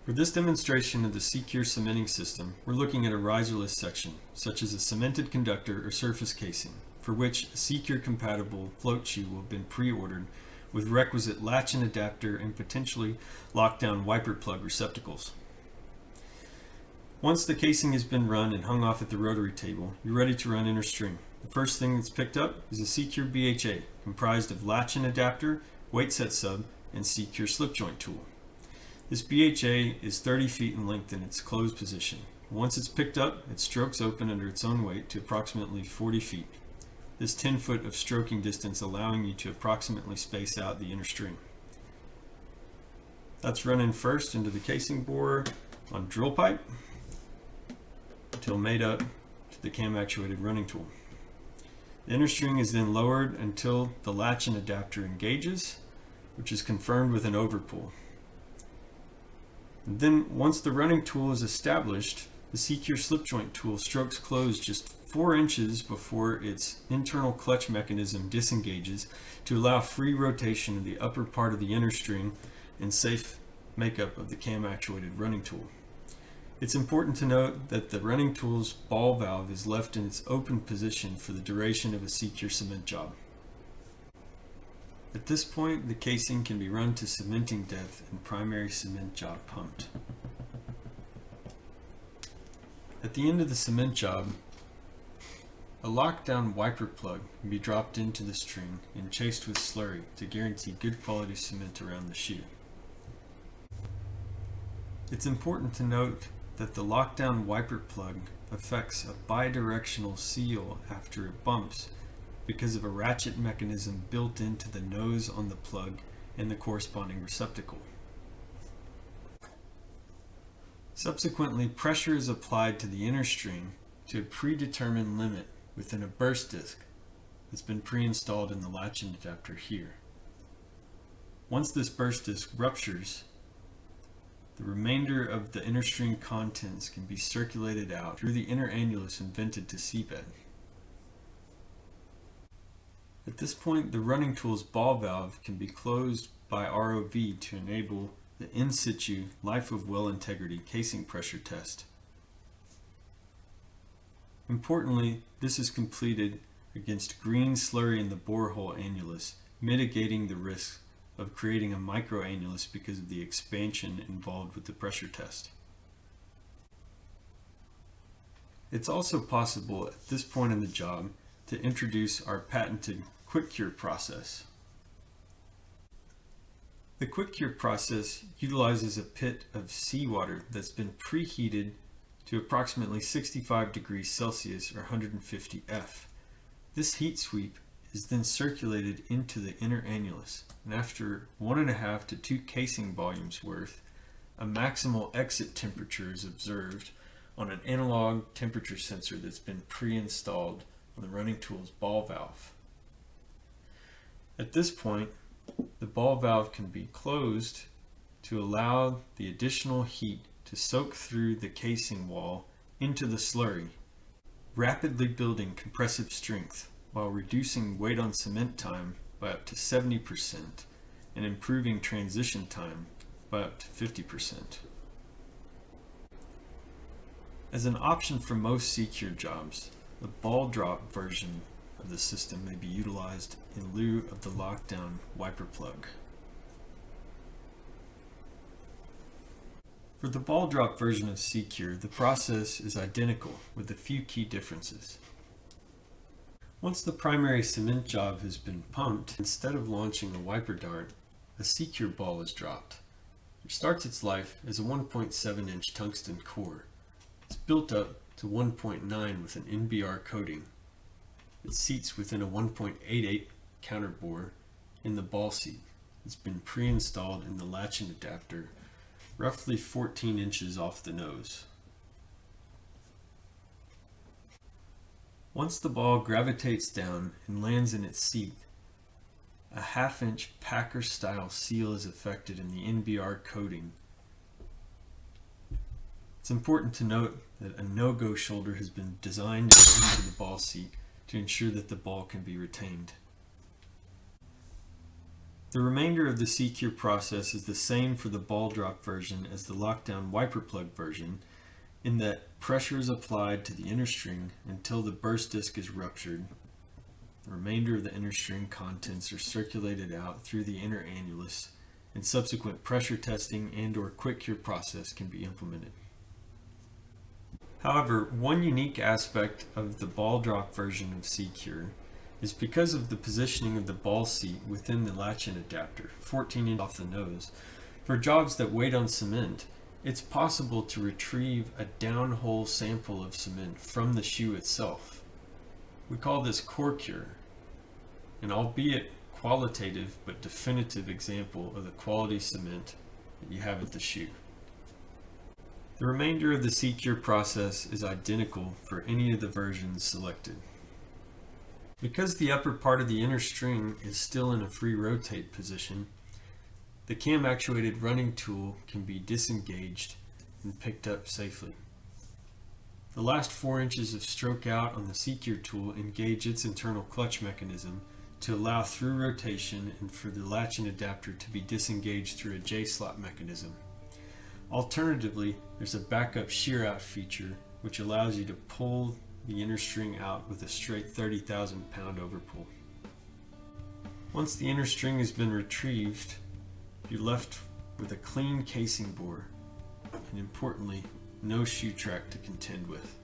For this demonstration of the SeaCure cementing system, we're looking at a riserless section, such as a cemented conductor or surface casing, for which a SeaCure compatible float shoe will have been pre-ordered with requisite latch and adapter and potentially lockdown wiper plug receptacles. Once the casing has been run and hung off at the rotary table, you're ready to run inner string. The first thing that's picked up is a SeaCure BHA, comprised of latch and adapter, weight set sub, and SeaCure slip joint tool. This BHA is 30 feet in length in its closed position. Once it's picked up, it strokes open under its own weight to approximately 40 feet. This 10 foot of stroking distance allowing you to approximately space out the inner string. That's run in first into the casing bore on drill pipe until made up to the cam actuated running tool. The inner string is then lowered until the latch and adapter engages, which is confirmed with an overpull. And then once the running tool is established, the SeaCure slip joint tool strokes closed just 4 inches before its internal clutch mechanism disengages to allow free rotation of the upper part of the inner string and safe makeup of the cam actuated running tool. It's important to note that the running tool's ball valve is left in its open position for the duration of a SeaCure cement job. At this point, the casing can be run to cementing depth and primary cement job pumped. At the end of the cement job, a lockdown wiper plug can be dropped into the string and chased with slurry to guarantee good quality cement around the shoe. It's important to note that the lockdown wiper plug affects a bidirectional seal after it bumps because of a ratchet mechanism built into the nose on the plug and the corresponding receptacle. Subsequently, pressure is applied to the inner string to a predetermined limit within a burst disc that's been pre-installed in the latch and adapter here. Once this burst disc ruptures, the remainder of the inner string contents can be circulated out through the inner annulus and vented to seabed. At this point, the running tool's ball valve can be closed by ROV to enable the in situ life of well integrity casing pressure test. Importantly, this is completed against green slurry in the borehole annulus, mitigating the risk of creating a microannulus because of the expansion involved with the pressure test. It's also possible at this point in the job to introduce our patented quick cure process. The quick cure process utilizes a pit of seawater that's been preheated to approximately 65 degrees Celsius or 150 F. This heat sweep is then circulated into the inner annulus, and after 1.5 to 2 casing volumes worth, a maximal exit temperature is observed on an analog temperature sensor that's been pre-installed on the running tool's ball valve. At this point, the ball valve can be closed to allow the additional heat to soak through the casing wall into the slurry, rapidly building compressive strength while reducing weight on cement time by up to 70% and improving transition time by up to 50%. As an option for most SeaCure jobs, the ball drop version of the system may be utilized in lieu of the lockdown wiper plug. For the ball drop version of SeaCure, the process is identical with a few key differences. Once the primary cement job has been pumped, instead of launching a wiper dart, a SeaCure ball is dropped. It starts its life as a 1.7 inch tungsten core. It's built up to 1.9 with an NBR coating. It seats within a 1.88 counterbore in the ball seat. It's been pre-installed in the latch and adapter, roughly 14 inches off the nose. Once the ball gravitates down and lands in its seat, a 1/2 inch Packer style seal is affected in the NBR coating. It's important to note that a no-go shoulder has been designed into the ball seat to ensure that the ball can be retained. The remainder of the SeaCure process is the same for the ball drop version as the lockdown wiper plug version, in that pressure is applied to the inner string until the burst disc is ruptured. The remainder of the inner string contents are circulated out through the inner annulus, and subsequent pressure testing and/or quick cure process can be implemented. However, one unique aspect of the ball drop version of SeaCure is because of the positioning of the ball seat within the latch-in adapter, 14 inches off the nose. For jobs that wait on cement, it's possible to retrieve a downhole sample of cement from the shoe itself. We call this core cure, an albeit qualitative but definitive example of the quality cement that you have at the shoe. The remainder of the SeaCure process is identical for any of the versions selected. Because the upper part of the inner string is still in a free rotate position, the cam actuated running tool can be disengaged and picked up safely. The last 4 inches of stroke out on the SeaCure tool engage its internal clutch mechanism to allow through rotation and for the latch-in adapter to be disengaged through a J-slot mechanism. Alternatively, there's a backup shear out feature which allows you to pull the inner string out with a straight 30,000 pound overpull. Once the inner string has been retrieved, you're left with a clean casing bore and, importantly, no shoe track to contend with.